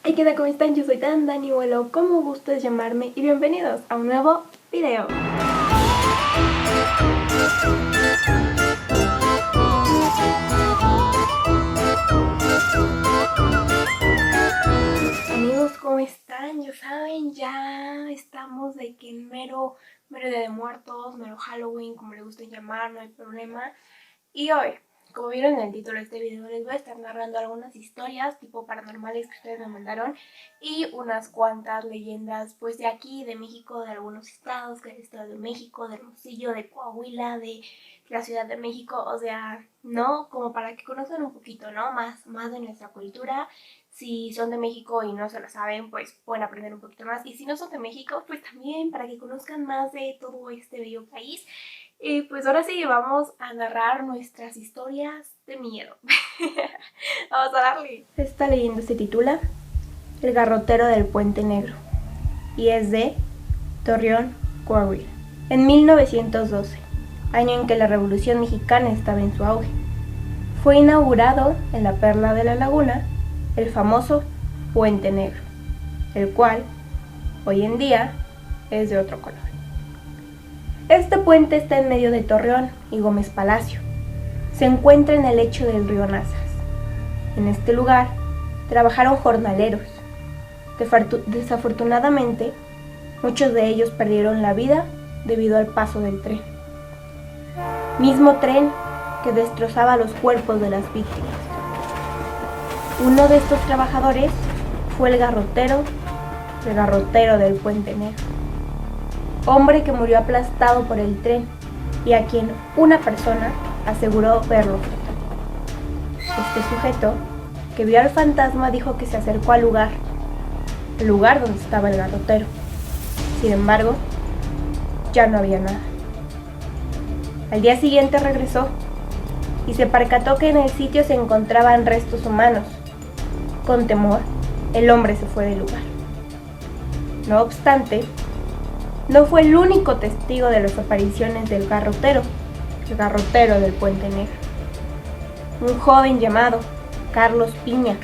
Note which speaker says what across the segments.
Speaker 1: Hey, ¿qué tal? ¿Cómo están? Yo soy Dani Vuelo, como gustes llamarme, y bienvenidos a un nuevo video. Amigos, ¿cómo están? Ya saben, ya estamos de que en mero Día de Muertos, mero Halloween, como le gusten llamar, no hay problema. Y hoy, como vieron en el título de este video, les voy a estar narrando algunas historias tipo paranormales que ustedes me mandaron y unas cuantas leyendas pues de aquí, de México, de algunos estados, que es el estado de México, de Hermosillo, de Coahuila, de la Ciudad de México, o sea, ¿no? Como para que conozcan un poquito, ¿no? Más de nuestra cultura. Si son de México y no se lo saben, pues pueden aprender un poquito más. Y si no son de México, pues también para que conozcan más de todo este bello país. Y pues ahora sí, vamos a narrar nuestras historias de miedo. Vamos a darle. Esta leyenda se titula El garrotero del Puente Negro y es de Torreón, Coahuila. En 1912, año en que la Revolución Mexicana estaba en su auge, fue inaugurado en la Perla de la Laguna el famoso Puente Negro, el cual hoy en día es de otro color. Este puente está en medio de Torreón y Gómez Palacio. Se encuentra en el lecho del río Nazas. En este lugar trabajaron jornaleros. Desafortunadamente, muchos de ellos perdieron la vida debido al paso del tren. Mismo tren que destrozaba los cuerpos de las víctimas. Uno de estos trabajadores fue el garrotero del Puente Negro. Hombre que murió aplastado por el tren y a quien una persona aseguró verlo. Este sujeto, que vio al fantasma, dijo que se acercó al lugar donde estaba el garrotero. Sin embargo, ya no había nada. Al día siguiente regresó y se percató que en el sitio se encontraban restos humanos. Con temor, el hombre se fue del lugar. No obstante, no fue el único testigo de las apariciones del garrotero del Puente Negro. Un joven llamado Carlos Piña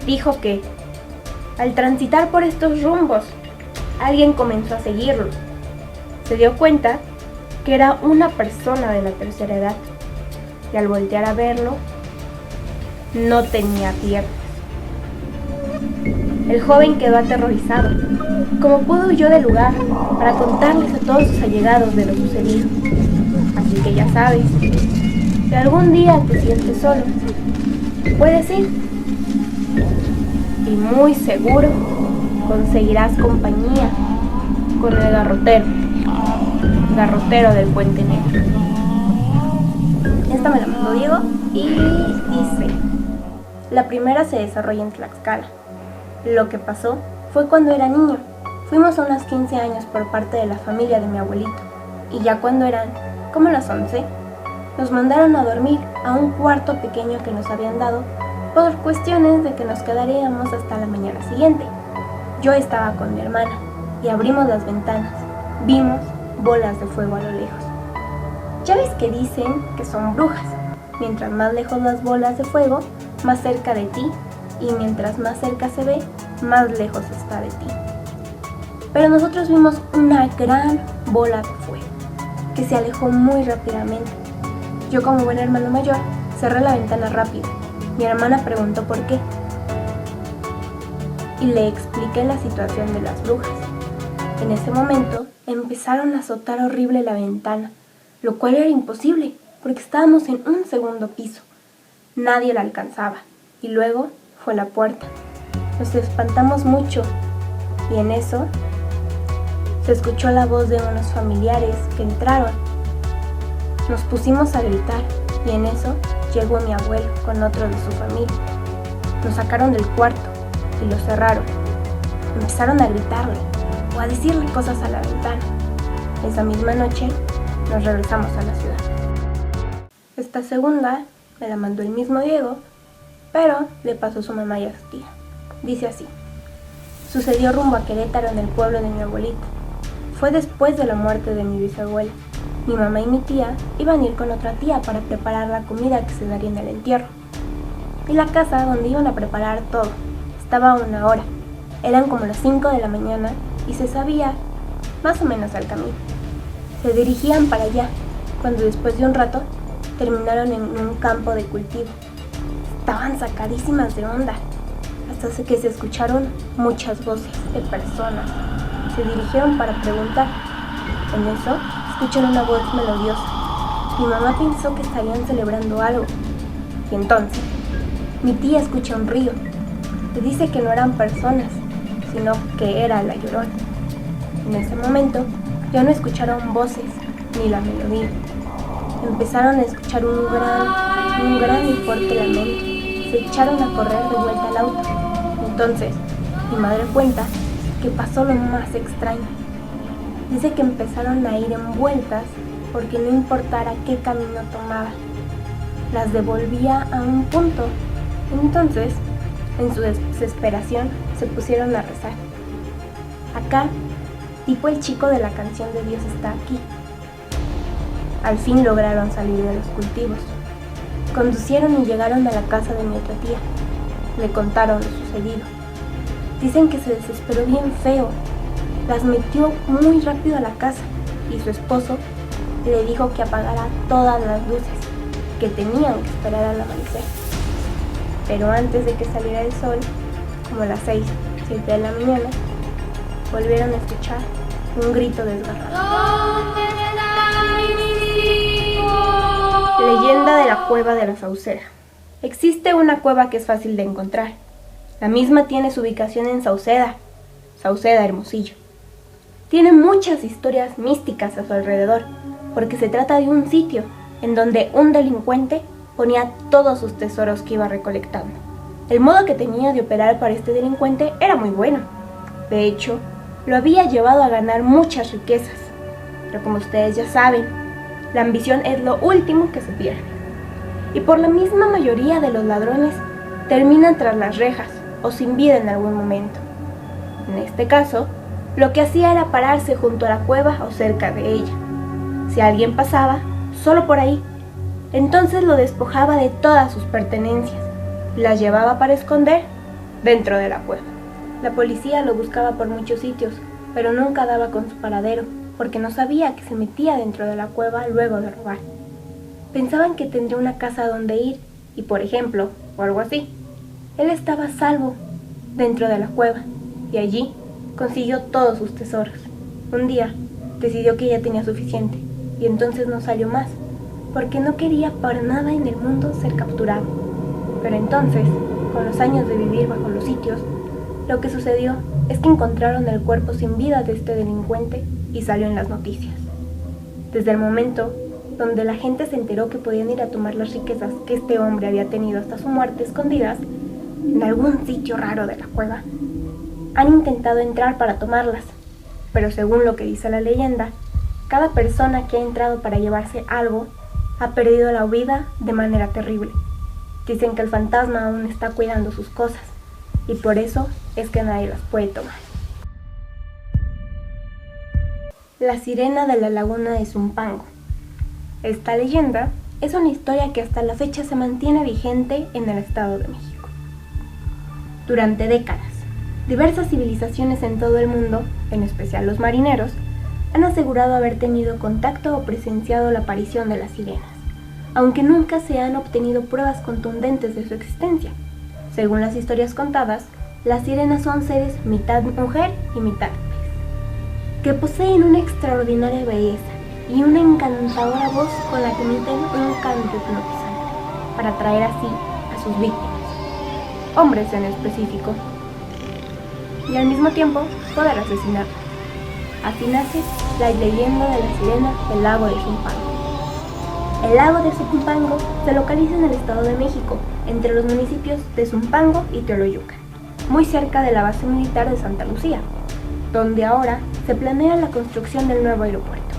Speaker 1: dijo que, al transitar por estos rumbos, alguien comenzó a seguirlo. Se dio cuenta que era una persona de la tercera edad y al voltear a verlo, no tenía piernas. El joven quedó aterrorizado. Como pudo, huyó del lugar para contarles a todos sus allegados de lo sucedido. Así que ya sabes, si algún día te sientes solo, puedes ir. Y muy seguro conseguirás compañía con el garrotero del Puente Negro. Esta me la mandó Diego y dice: la primera se desarrolla en Tlaxcala. Lo que pasó fue cuando era niño. Fuimos a unos 15 años por parte de la familia de mi abuelito, y ya cuando eran como las 11, nos mandaron a dormir a un cuarto pequeño que nos habían dado por cuestiones de que nos quedaríamos hasta la mañana siguiente. Yo estaba con mi hermana y abrimos las ventanas. Vimos bolas de fuego a lo lejos. Ya ves que dicen que son brujas. Mientras más lejos las bolas de fuego, más cerca de ti, y mientras más cerca se ve, más lejos está de ti. Pero nosotros vimos una gran bola de fuego que se alejó muy rápidamente. Yo, como buen hermano mayor, cerré la ventana rápido. Mi hermana preguntó por qué y le expliqué la situación de las brujas. En ese momento empezaron a azotar horrible la ventana, lo cual era imposible porque estábamos en un segundo piso. Nadie la alcanzaba. Y luego fue la puerta. Nos espantamos mucho y en eso se escuchó la voz de unos familiares que entraron. Nos pusimos a gritar y en eso llegó mi abuelo con otro de su familia. Nos sacaron del cuarto y lo cerraron. Empezaron a gritarle o a decirle cosas a la ventana. Esa misma noche nos regresamos a la ciudad. Esta segunda me la mandó el mismo Diego, pero le pasó a su mamá y a su tía. Dice así: sucedió rumbo a Querétaro, en el pueblo de mi abuelita. Fue después de la muerte de mi bisabuela. Mi mamá y mi tía iban a ir con otra tía para preparar la comida que se daría en el entierro. Y la casa donde iban a preparar todo Estaba a una hora. Eran como las 5 de la mañana y se sabía más o menos el camino. Se dirigían para allá, cuando después de un rato terminaron en un campo de cultivo. Estaban sacadísimas de onda, hasta que se escucharon muchas voces de personas. Se dirigieron para preguntar. En eso, escuchan una voz melodiosa. Mi mamá pensó que estarían celebrando algo. Y entonces, mi tía escucha un río. Le dice que no eran personas, sino que era la Llorona. En ese momento, ya no escucharon voces ni la melodía. Empezaron a escuchar un gran y fuerte lamento. Se echaron a correr de vuelta al auto. Entonces, mi madre cuenta que pasó lo más extraño. Dice que empezaron a ir en vueltas porque no importara qué camino tomaba, las devolvía a un punto. Entonces, en su desesperación, se pusieron a rezar. Acá, tipo el chico de la canción de Dios está aquí. Al fin lograron salir de los cultivos. Conducieron y llegaron a la casa de mi otra tía. Le contaron lo sucedido. Dicen que se desesperó bien feo. Las metió muy rápido a la casa y su esposo le dijo que apagara todas las luces, que tenían que esperar al amanecer. Pero antes de que saliera el sol, como a las 6, 7 de la mañana, volvieron a escuchar un grito desgarrador. Leyenda de la cueva de la Sauceda. Existe una cueva que es fácil de encontrar. La misma tiene su ubicación en Sauceda, Hermosillo. Tiene muchas historias místicas a su alrededor, porque se trata de un sitio en donde un delincuente ponía todos sus tesoros que iba recolectando. El modo que tenía de operar para este delincuente era muy bueno. De hecho, lo había llevado a ganar muchas riquezas. Pero como ustedes ya saben, la ambición es lo último que se pierde. Y por la misma mayoría de los ladrones terminan tras las rejas o sin vida en algún momento. En este caso, lo que hacía era pararse junto a la cueva o cerca de ella. Si alguien pasaba, solo por ahí, entonces lo despojaba de todas sus pertenencias y las llevaba para esconder dentro de la cueva. La policía lo buscaba por muchos sitios, pero nunca daba con su paradero, porque no sabía que se metía dentro de la cueva luego de robar. Pensaban que tendría una casa donde ir y, por ejemplo, o algo así. Él estaba a salvo dentro de la cueva y allí consiguió todos sus tesoros. Un día decidió que ya tenía suficiente y entonces no salió más, porque no quería para nada en el mundo ser capturado. Pero entonces, con los años de vivir bajo los sitios, lo que sucedió es que encontraron el cuerpo sin vida de este delincuente y salió en las noticias. Desde el momento donde la gente se enteró que podían ir a tomar las riquezas que este hombre había tenido hasta su muerte escondidas en algún sitio raro de la cueva, han intentado entrar para tomarlas, pero según lo que dice la leyenda, cada persona que ha entrado para llevarse algo ha perdido la vida de manera terrible. Dicen que el fantasma aún está cuidando sus cosas y por eso es que nadie las puede tomar. La sirena de la laguna de Zumpango. Esta leyenda es una historia que hasta la fecha se mantiene vigente en el Estado de México. Durante décadas, diversas civilizaciones en todo el mundo, en especial los marineros, han asegurado haber tenido contacto o presenciado la aparición de las sirenas, aunque nunca se han obtenido pruebas contundentes de su existencia. Según las historias contadas, las sirenas son seres mitad mujer y mitad pez, que poseen una extraordinaria belleza y una encantadora voz con la que emiten un canto hipnotizante para atraer así a sus víctimas, hombres en específico, y al mismo tiempo poder asesinarlos. Así nace la leyenda de la sirena del lago de Zumpango. El lago de Zumpango se localiza en el Estado de México, entre los municipios de Zumpango y Teoloyucan, muy cerca de la base militar de Santa Lucía, donde ahora se planea la construcción del nuevo aeropuerto.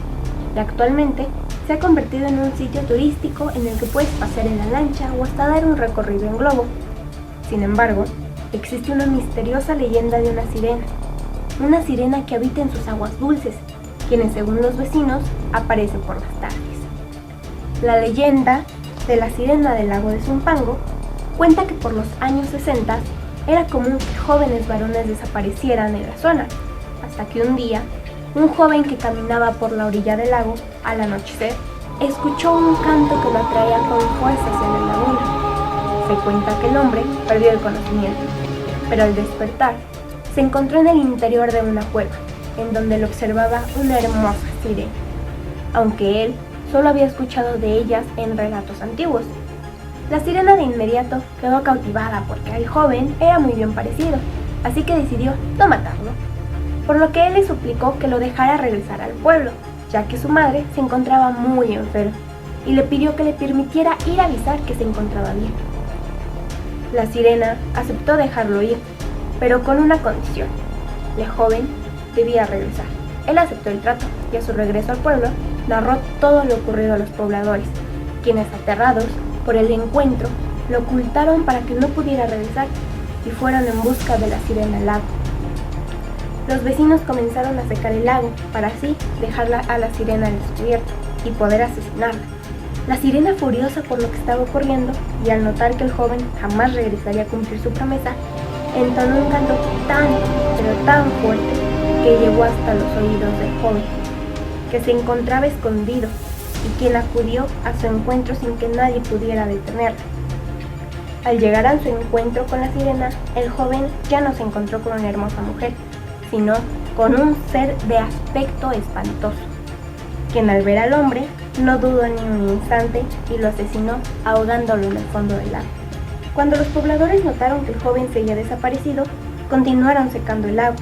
Speaker 1: Y actualmente se ha convertido en un sitio turístico en el que puedes pasear en la lancha o hasta dar un recorrido en globo. Sin embargo, existe una misteriosa leyenda de una sirena que habita en sus aguas dulces, quienes según los vecinos aparece por las tardes. La leyenda de la sirena del lago de Zumpango cuenta que por los años 60 era común que jóvenes varones desaparecieran en la zona, hasta que un día, un joven que caminaba por la orilla del lago al anochecer, escuchó un canto que lo atraía con fuerza hacia la laguna. Se cuenta que el hombre perdió el conocimiento, pero al despertar, se encontró en el interior de una cueva, en donde lo observaba una hermosa sirena, aunque él solo había escuchado de ellas en relatos antiguos. La sirena de inmediato quedó cautivada porque el joven era muy bien parecido, así que decidió no matarlo, por lo que él le suplicó que lo dejara regresar al pueblo, ya que su madre se encontraba muy enferma, y le pidió que le permitiera ir a avisar que se encontraba bien. La sirena aceptó dejarlo ir, pero con una condición: el joven debía regresar. Él aceptó el trato y a su regreso al pueblo narró todo lo ocurrido a los pobladores, quienes, aterrados por el encuentro, lo ocultaron para que no pudiera regresar y fueron en busca de la sirena al lago. Los vecinos comenzaron a secar el lago para así dejarla a la sirena al descubierto y poder asesinarla. La sirena, furiosa por lo que estaba ocurriendo y al notar que el joven jamás regresaría a cumplir su promesa, entonó un canto tan, pero tan fuerte que llegó hasta los oídos del joven, que se encontraba escondido, y quien acudió a su encuentro sin que nadie pudiera detenerla. Al llegar a su encuentro con la sirena, el joven ya no se encontró con una hermosa mujer, sino con un ser de aspecto espantoso, quien al ver al hombre no dudó ni un instante y lo asesinó ahogándolo en el fondo del lago. Cuando los pobladores notaron que el joven seguía desaparecido, continuaron secando el lago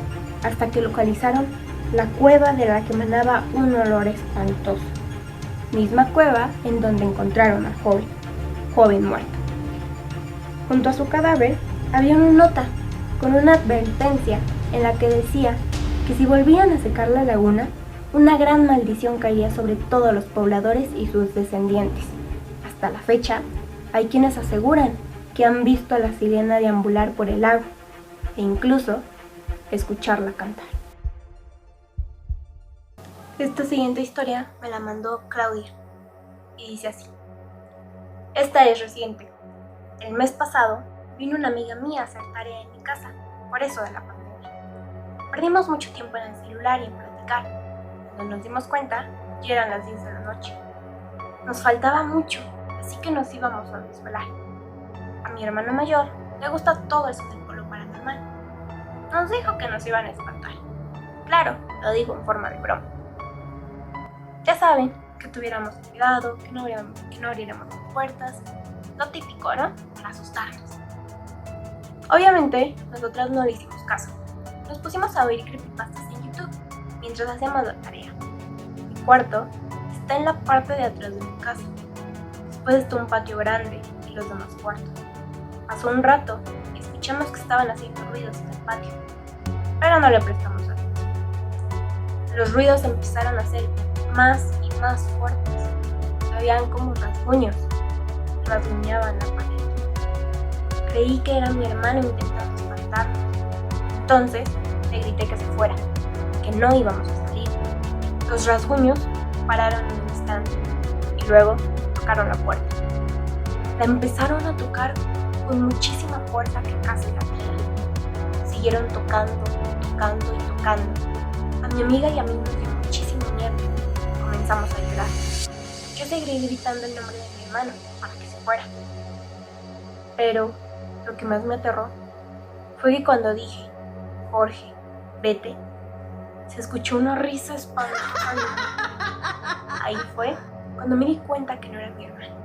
Speaker 1: hasta que localizaron la cueva de la que emanaba un olor espantoso. Misma cueva en donde encontraron al joven muerto. Junto a su cadáver había una nota con una advertencia en la que decía que si volvían a secar la laguna, una gran maldición caía sobre todos los pobladores y sus descendientes. Hasta la fecha, hay quienes aseguran que han visto a la sirena deambular por el lago e incluso escucharla cantar. Esta siguiente historia me la mandó Claudia y dice así: esta es reciente. El mes pasado vino una amiga mía a hacer tarea en mi casa, por eso de la pandemia. Perdimos mucho tiempo en el celular y en platicar. Cuando nos dimos cuenta, ya eran las 10 de la noche. Nos faltaba mucho, así que nos íbamos a desvelar. A mi hermano mayor le gusta todo eso del polo paranormal. Nos dijo que nos iban a espantar. Claro, lo digo en forma de broma. Ya saben, que tuviéramos cuidado, que no abriéramos las puertas, lo típico, ¿no? Para asustarnos. Obviamente, nosotras no le hicimos caso. Nos pusimos a oír creepypastas en YouTube mientras hacíamos la tarea. Mi cuarto está en la parte de atrás de mi casa. Después está un patio grande y los demás cuartos. Pasó un rato y escuchamos que estaban haciendo ruidos en el patio, pero no le prestamos atención. Los ruidos empezaron a ser más y más fuertes. Habían como rasguños, rasguñaban la pared. Creí que era mi hermano intentando espantarnos. Entonces le grité que se fuera, que no íbamos a salir. Los rasguños pararon en un instante y luego tocaron la puerta. La empezaron a tocar con muchísima fuerza que casi la tira. Siguieron tocando y tocando. A mi amiga y a mí nos dio muchísimo miedo. Comenzamos a llorar. Yo seguí gritando el nombre de mi hermano para que se fuera. Pero lo que más me aterró fue que cuando dije: Jorge, vete, se escuchó una risa espantosa. Ahí fue cuando me di cuenta que no era mi hermano.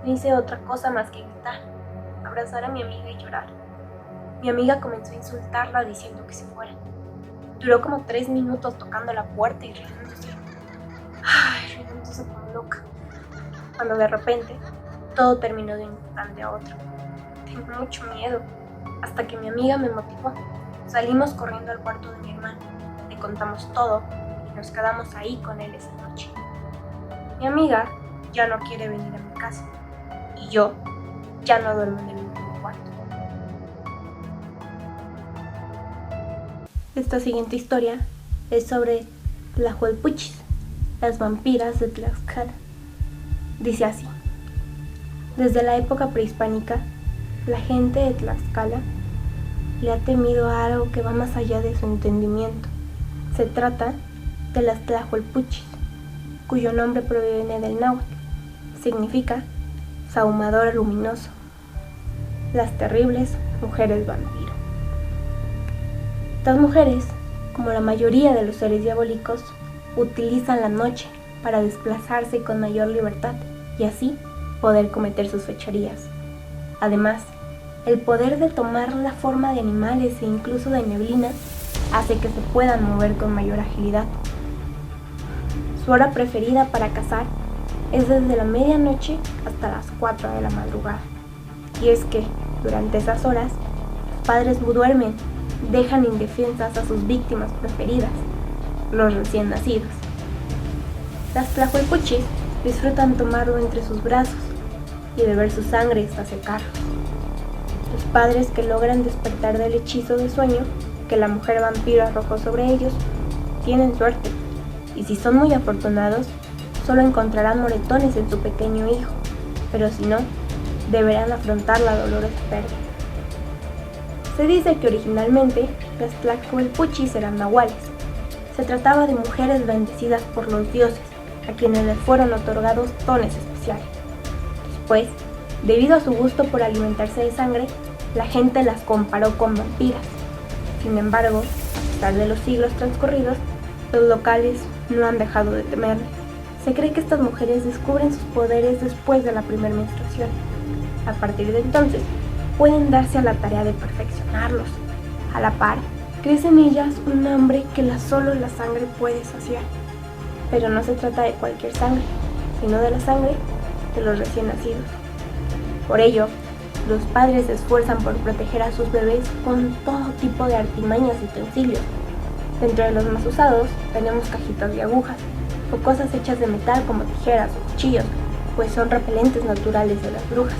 Speaker 1: No hice otra cosa más que gritar, abrazar a mi amiga y llorar. Mi amiga comenzó a insultarla diciendo que se fuera. Duró como 3 minutos tocando la puerta y riéndose como loca. Cuando de repente todo terminó de un instante a otro. Tengo mucho miedo, hasta que mi amiga me motivó. Salimos corriendo al cuarto de mi hermano, le contamos todo y nos quedamos ahí con él esa noche. Mi amiga ya no quiere venir a mi casa y yo ya no duermo en el último cuarto. Esta siguiente historia es sobre Tlahuelpuchis, las vampiras de Tlaxcala. Dice así: desde la época prehispánica, la gente de Tlaxcala le ha temido a algo que va más allá de su entendimiento. Se trata de las Tlahuelpuchis, cuyo nombre proviene del náhuatl. Significa sahumador luminoso. Las terribles mujeres vampiro. Estas mujeres, como la mayoría de los seres diabólicos, utilizan la noche para desplazarse con mayor libertad y así poder cometer sus fechorías. Además, el poder de tomar la forma de animales e incluso de neblina hace que se puedan mover con mayor agilidad. Su hora preferida para cazar es desde la medianoche hasta las 4 de la madrugada. Y es que, durante esas horas, los padres duermen, dejan indefensas a sus víctimas preferidas, los recién nacidos. Las Tlahuelpuchis disfrutan tomarlo entre sus brazos y beber su sangre hasta secarlos. Los padres que logran despertar del hechizo de sueño que la mujer vampiro arrojó sobre ellos tienen suerte, y si son muy afortunados, solo encontrarán moretones en su pequeño hijo, pero si no, deberán afrontar la dolorosa pérdida. Se dice que originalmente las Tlahuelpuchis eran nahuales. Se trataba de mujeres bendecidas por los dioses, a quienes les fueron otorgados dones especiales. Después, debido a su gusto por alimentarse de sangre, la gente las comparó con vampiras. Sin embargo, a pesar de los siglos transcurridos, los locales no han dejado de temerles. Se cree que estas mujeres descubren sus poderes después de la primera menstruación. A partir de entonces, pueden darse a la tarea de perfeccionarlos. A la par, crece en ellas un hambre que solo la sangre puede saciar. Pero no se trata de cualquier sangre, sino de la sangre de los recién nacidos. Por ello, los padres se esfuerzan por proteger a sus bebés con todo tipo de artimañas y utensilios. Dentro de los más usados tenemos cajitas de agujas o cosas hechas de metal como tijeras o cuchillos, pues son repelentes naturales de las brujas.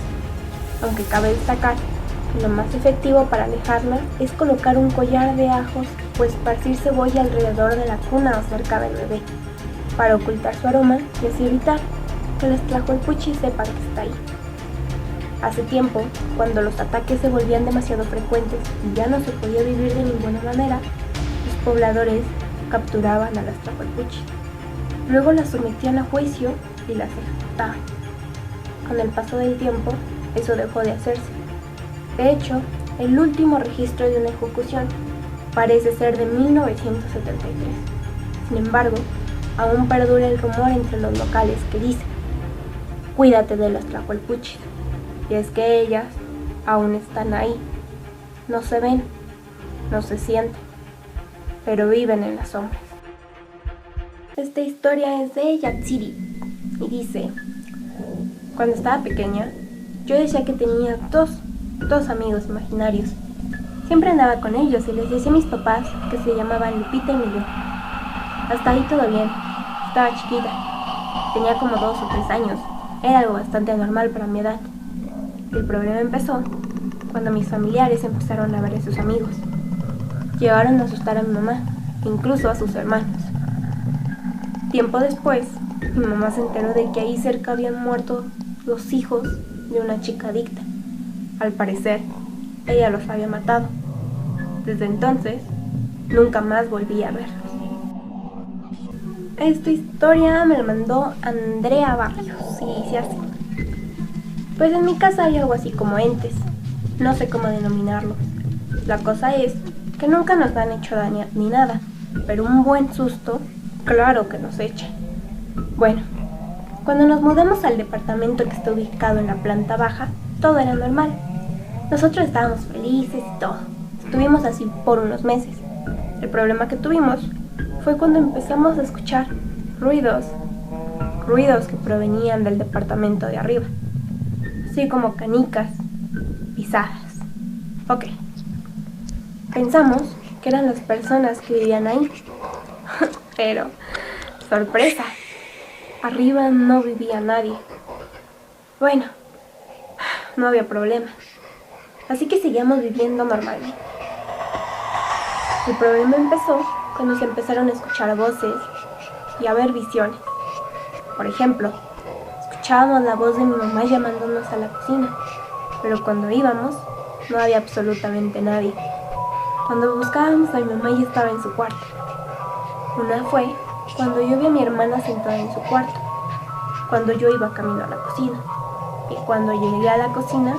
Speaker 1: Aunque cabe destacar que lo más efectivo para alejarlas es colocar un collar de ajos o esparcir cebolla alrededor de la cuna o cerca del bebé, para ocultar su aroma y así evitar que las Tlahuelpuchis sepan que está ahí. Hace tiempo, cuando los ataques se volvían demasiado frecuentes y ya no se podía vivir de ninguna manera, los pobladores capturaban a las Tlahuelpuchis. Luego las sometían a juicio y las ejecutaban. Con el paso del tiempo, eso dejó de hacerse. De hecho, el último registro de una ejecución parece ser de 1973. Sin embargo, aún perdura el rumor entre los locales que dice: cuídate de las Tlahuelpuchis. Y es que ellas aún están ahí. No se ven, no se sienten, pero viven en las sombras. Esta historia es de Yatsiri y dice: cuando estaba pequeña, yo decía que tenía dos amigos imaginarios. Siempre andaba con ellos y les decía a mis papás que se llamaban Lupita y Miguel. Hasta ahí todo bien. Estaba chiquita. Tenía como 2 o 3 años. Era algo bastante normal para mi edad. El problema empezó cuando mis familiares empezaron a ver a sus amigos. Llegaron a asustar a mi mamá, incluso a sus hermanos. Tiempo después, mi mamá se enteró de que ahí cerca habían muerto los hijos de una chica adicta. Al parecer, ella los había matado. Desde entonces, nunca más volví a verlos. Esta historia me la mandó Andrea Barrios, y dice así: pues en mi casa hay algo así como entes, no sé cómo denominarlos. La cosa es que nunca nos han hecho daño ni nada, pero un buen susto, claro que nos echa. Bueno, cuando nos mudamos al departamento que está ubicado en la planta baja, todo era normal. Nosotros estábamos felices y todo. Estuvimos así por unos meses. El problema que tuvimos fue cuando empezamos a escuchar ruidos que provenían del departamento de arriba, así como canicas, pisadas. Ok, pensamos que eran las personas que vivían ahí, pero sorpresa, arriba no vivía nadie. Bueno, no había problema, así que seguíamos viviendo normalmente. El problema empezó cuando se empezaron a escuchar voces y a ver visiones. Por ejemplo, escuchábamos la voz de mi mamá llamándonos a la cocina, pero cuando íbamos no había absolutamente nadie. Cuando buscábamos a mi mamá, ella estaba en su cuarto. Una fue cuando yo vi a mi hermana sentada en su cuarto, cuando yo iba camino a la cocina. Y cuando llegué a la cocina,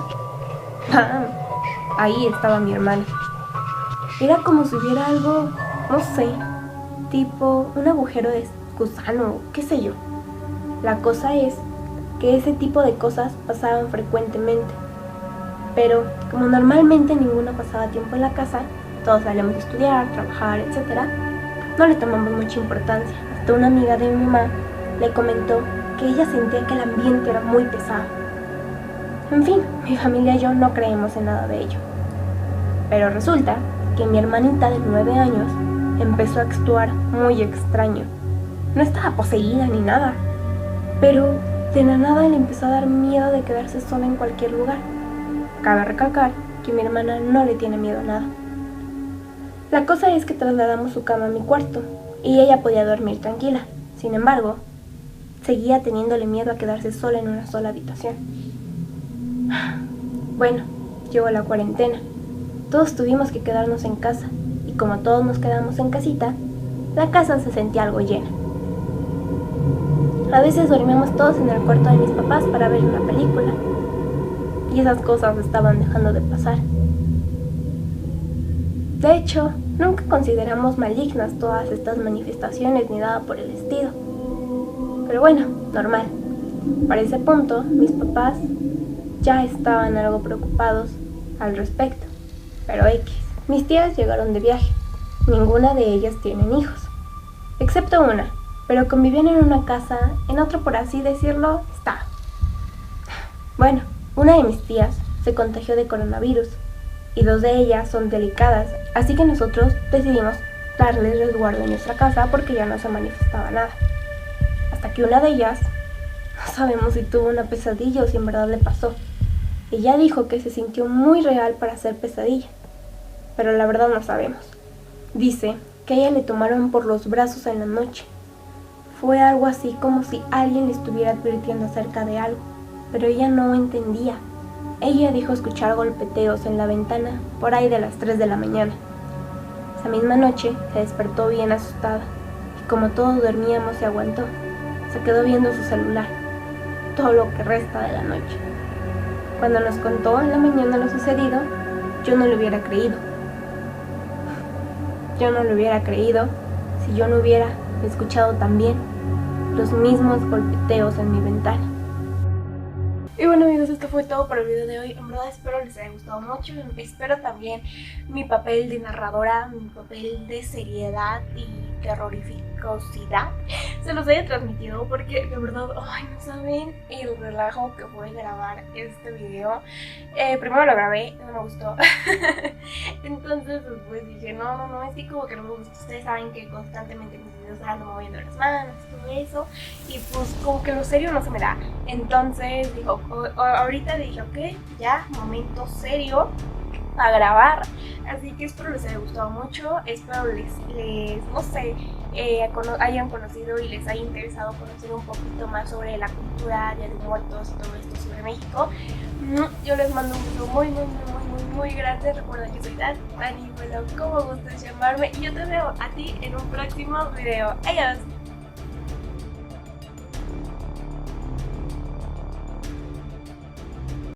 Speaker 1: ¡pam!, ahí estaba mi hermana. Era como si hubiera algo, no sé, tipo un agujero de gusano, qué sé yo. La cosa es que ese tipo de cosas pasaban frecuentemente. Pero como normalmente ninguna pasaba tiempo en la casa, todos salíamos a estudiar, trabajar, etc., no le tomamos mucha importancia. Hasta una amiga de mi mamá le comentó que ella sentía que el ambiente era muy pesado. En fin, mi familia y yo no creemos en nada de ello. Pero resulta que mi hermanita de 9 años empezó a actuar muy extraño. No estaba poseída ni nada, pero de la nada le empezó a dar miedo de quedarse sola en cualquier lugar. Cabe recalcar que mi hermana no le tiene miedo a nada. La cosa es que trasladamos su cama a mi cuarto y ella podía dormir tranquila. Sin embargo, seguía teniéndole miedo a quedarse sola en una sola habitación. Bueno, llegó la cuarentena. Todos tuvimos que quedarnos en casa y como todos nos quedamos en casita, la casa se sentía algo llena. A veces dormíamos todos en el cuarto de mis papás para ver una película y esas cosas estaban dejando de pasar. De hecho, nunca consideramos malignas todas estas manifestaciones ni nada por el estilo. Pero bueno, normal. Para ese punto, mis papás ya estaban algo preocupados al respecto. Pero X. Mis tías llegaron de viaje. Ninguna de ellas tienen hijos. Excepto una, pero convivían en una casa, en otro por así decirlo, estado. Bueno, una de mis tías se contagió de coronavirus y 2 de ellas son delicadas, así que nosotros decidimos darles resguardo en nuestra casa porque ya no se manifestaba nada. Hasta que una de ellas, no sabemos si tuvo una pesadilla o si en verdad le pasó. Ella dijo que se sintió muy real para hacer pesadilla, pero la verdad no sabemos. Dice que a ella le tomaron por los brazos en la noche. Fue algo así como si alguien le estuviera advirtiendo acerca de algo, pero ella no entendía. Ella dijo escuchar golpeteos en la ventana por ahí de las 3 de la mañana. Esa misma noche se despertó bien asustada y como todos dormíamos se aguantó. Se quedó viendo su celular todo lo que resta de la noche. Cuando nos contó en la mañana lo sucedido, yo no le hubiera creído. Yo no le hubiera creído si yo no hubiera escuchado también los mismos golpeteos en mi ventana. Y bueno amigos, esto fue todo por el video de hoy. En verdad espero les haya gustado mucho. Espero también mi papel de narradora, mi papel de seriedad y terrorificosidad se los haya transmitido, porque de verdad, ay, no saben el relajo que fue grabar este video. Primero lo grabé, no me gustó. Entonces después dije, no, es que como que no me gusta. Ustedes saben que constantemente mis videos ando moviendo las manos, todo eso, y pues como que lo serio no se me da. Entonces digo, ahorita dije, ok, ya, momento serio a grabar. Así que espero les haya gustado mucho, espero les no sé, hayan conocido y les haya interesado conocer un poquito más sobre la cultura de los muertos y todo esto sobre México. Yo les mando un beso muy grande. Recuerda que soy Dani, bueno, como gustes llamarme, y yo te veo a ti en un próximo video. Adiós.